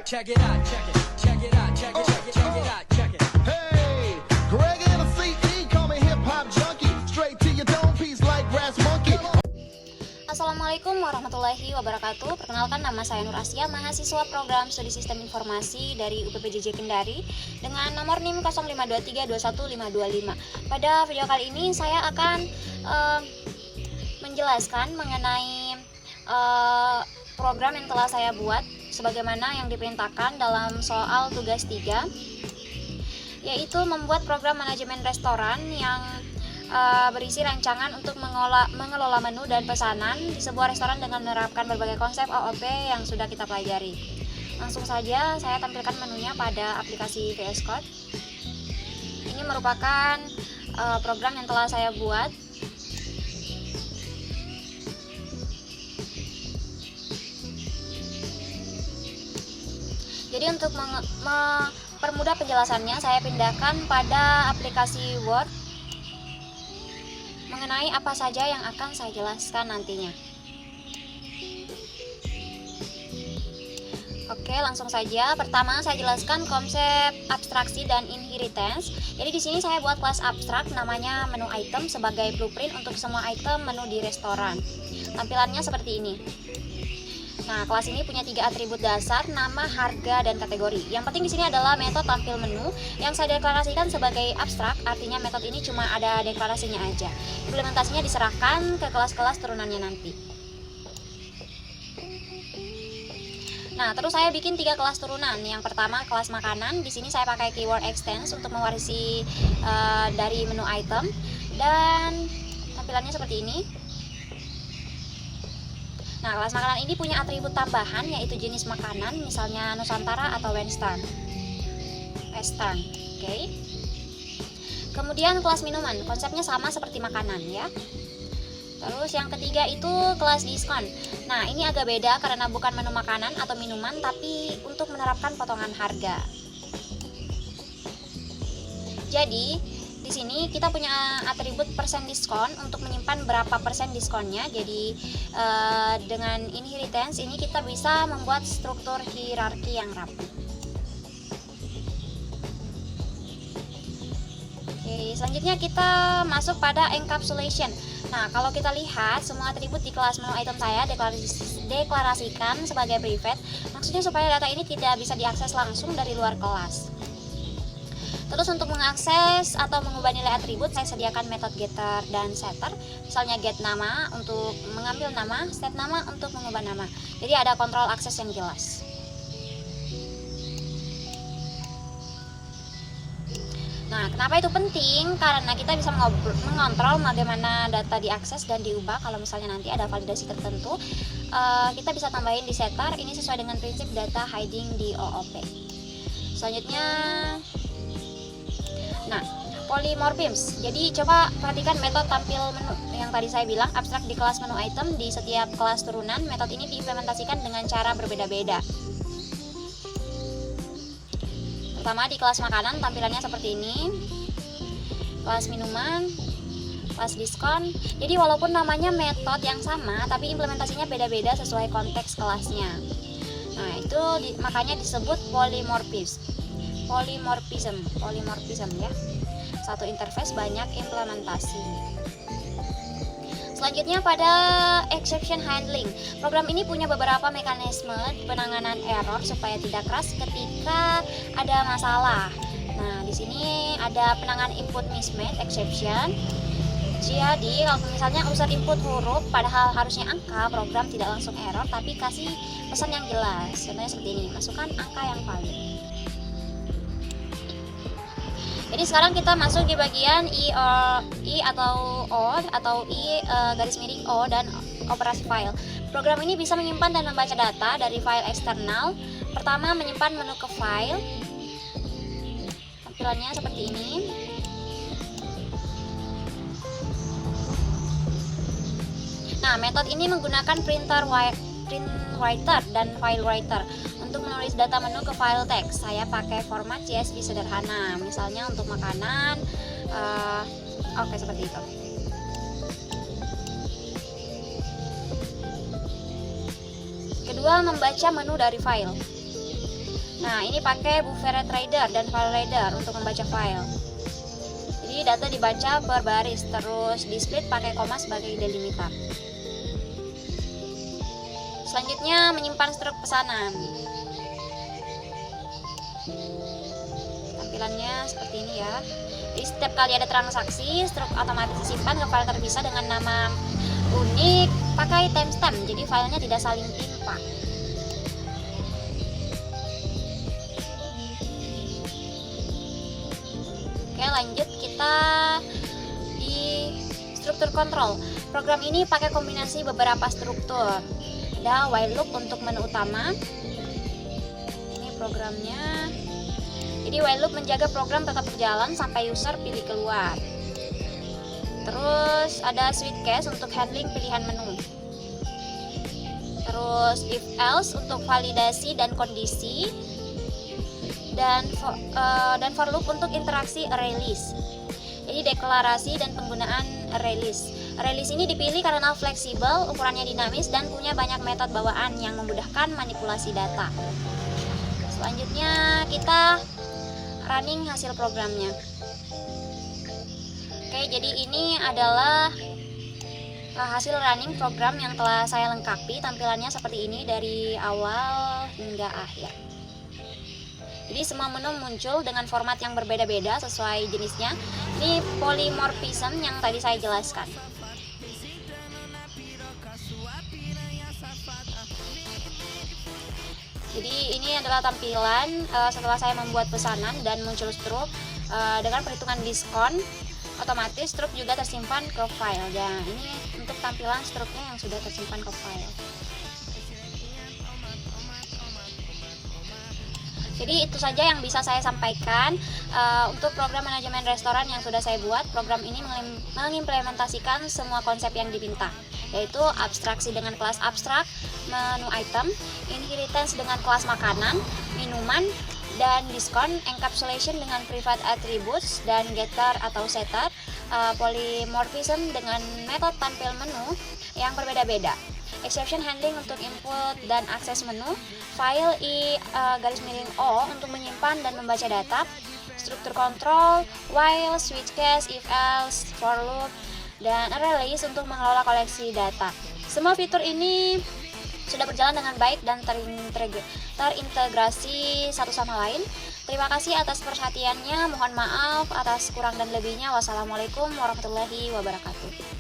check it out, check it, check it out, check it, check it, check it out, check it. Hey, Greg and the CE, call me hip hop junkie. Straight to your dome piece like Brass Monkey. Assalamualaikum warahmatullahi wabarakatuh. Perkenalkan, nama saya Nur Asia, mahasiswa program Studi Sistem Informasi dari UPPJJ Kendari dengan nomor NIM 052321525. Pada video kali ini saya akan menjelaskan mengenai program yang telah saya buat sebagaimana yang diperintahkan dalam soal tugas 3, yaitu membuat program manajemen restoran yang berisi rancangan untuk mengelola menu dan pesanan di sebuah restoran dengan menerapkan berbagai konsep OOP yang sudah kita pelajari. Langsung saja saya tampilkan menunya pada aplikasi VS Code. Ini merupakan program yang telah saya buat. Jadi untuk mempermudah penjelasannya, saya pindahkan pada aplikasi Word mengenai apa saja yang akan saya jelaskan nantinya. Oke, langsung saja. Pertama, saya jelaskan konsep abstraksi dan inheritance. Jadi di sini saya buat kelas abstrak namanya menu item sebagai blueprint untuk semua item menu di restoran. Tampilannya seperti ini. Nah, kelas ini punya 3 atribut dasar, nama, harga, dan kategori. Yang penting di sini adalah metode tampil menu yang saya deklarasikan sebagai abstrak, artinya metode ini cuma ada deklarasinya aja. Implementasinya diserahkan ke kelas-kelas turunannya nanti. Nah, terus saya bikin 3 kelas turunan. Yang pertama kelas makanan. Di sini saya pakai keyword extends untuk mewarisi dari menu item, dan tampilannya seperti ini. Nah, kelas makanan ini punya atribut tambahan yaitu jenis makanan, misalnya Nusantara atau Western. Oke. Kemudian kelas minuman, konsepnya sama seperti makanan ya. Terus yang ketiga itu kelas diskon. Nah, ini agak beda karena bukan menu makanan atau minuman, tapi untuk menerapkan potongan harga. Jadi di sini kita punya atribut persen diskon untuk menyimpan berapa persen diskonnya. Jadi dengan inheritance ini kita bisa membuat struktur hierarki yang rapi. Oke, selanjutnya kita masuk pada encapsulation. Nah, kalau kita lihat semua atribut di kelas menu item saya deklarasikan sebagai private. Maksudnya supaya data ini tidak bisa diakses langsung dari luar kelas. Terus untuk mengakses atau mengubah nilai atribut, saya sediakan metode getter dan setter. Misalnya get nama untuk mengambil nama, set nama untuk mengubah nama. Jadi ada kontrol akses yang jelas. Nah, kenapa itu penting? Karena kita bisa mengontrol bagaimana data diakses dan diubah. Kalau misalnya nanti ada validasi tertentu, kita bisa tambahin di setter. Ini sesuai dengan prinsip data hiding di OOP. Selanjutnya, nah, polymorphism. Jadi coba perhatikan metode tampil menu yang tadi saya bilang, abstrak di kelas menu item. Di setiap kelas turunan, metode ini diimplementasikan dengan cara berbeda-beda. Pertama di kelas makanan, tampilannya seperti ini. Kelas minuman, kelas diskon. Jadi walaupun namanya metode yang sama, tapi implementasinya beda-beda sesuai konteks kelasnya. Nah, itu makanya disebut polymorphism ya. Satu interface banyak implementasi. Selanjutnya pada exception handling. Program ini punya beberapa mekanisme penanganan error supaya tidak keras ketika ada masalah. Nah, di sini ada penanganan input mismatch exception. Jadi kalau misalnya user input huruf padahal harusnya angka, program tidak langsung error tapi kasih pesan yang jelas. Contohnya seperti ini, masukkan angka yang valid. Jadi sekarang kita masuk di bagian I atau O atau I garis miring O dan operasi file. Program ini bisa menyimpan dan membaca data dari file eksternal. Pertama, menyimpan menu ke file. Tampilannya seperti ini. Nah, metode ini menggunakan print writer dan file writer. Untuk menulis data menu ke file teks, saya pakai format CSV sederhana. Misalnya untuk makanan, oke seperti itu. Kedua, membaca menu dari file. Nah, ini pakai buffer reader dan file reader untuk membaca file. Jadi data dibaca per baris, terus di split pakai koma sebagai delimiter. Selanjutnya menyimpan struk pesanan. Tampilannya seperti ini ya. Jadi setiap kali ada transaksi, struk otomatis disimpan ke file terpisah dengan nama unik pakai timestamp. Jadi filenya tidak saling timpa. Oke, lanjut kita di struktur kontrol. Program ini pakai kombinasi beberapa struktur. Ada while loop untuk menu utama. Ini programnya. Jadi while loop menjaga program tetap berjalan sampai user pilih keluar. Terus ada switch case untuk handling pilihan menu. Terus if else untuk validasi dan kondisi. Dan for loop untuk interaksi array list. Jadi deklarasi dan penggunaan array list. Array list ini dipilih karena fleksibel, ukurannya dinamis, dan punya banyak metode bawaan yang memudahkan manipulasi data. Selanjutnya kita running hasil programnya. Oke, jadi ini adalah hasil running program yang telah saya lengkapi. Tampilannya seperti ini dari awal hingga akhir. Jadi semua menu muncul dengan format yang berbeda-beda sesuai jenisnya. Ini polymorphism yang tadi saya jelaskan. Jadi ini adalah tampilan setelah saya membuat pesanan dan muncul struk. Dengan perhitungan diskon, otomatis struk juga tersimpan ke file. Dan ini untuk tampilan struknya yang sudah tersimpan ke file. Jadi itu saja yang bisa saya sampaikan untuk program manajemen restoran yang sudah saya buat. Program ini mengimplementasikan semua konsep yang diminta, yaitu abstraksi dengan kelas abstrak, menu item, inheritance dengan kelas makanan, minuman, dan diskon, encapsulation dengan private attributes, dan getter atau setter, polymorphism dengan metode tampil menu yang berbeda-beda. Exception handling untuk input dan akses menu, file I_O untuk menyimpan dan membaca data, struktur kontrol, while, switch case, if else, for loop, dan array list untuk mengelola koleksi data. Semua fitur ini sudah berjalan dengan baik dan terintegrasi satu sama lain. Terima kasih atas perhatiannya. Mohon maaf atas kurang dan lebihnya. Wassalamualaikum warahmatullahi wabarakatuh.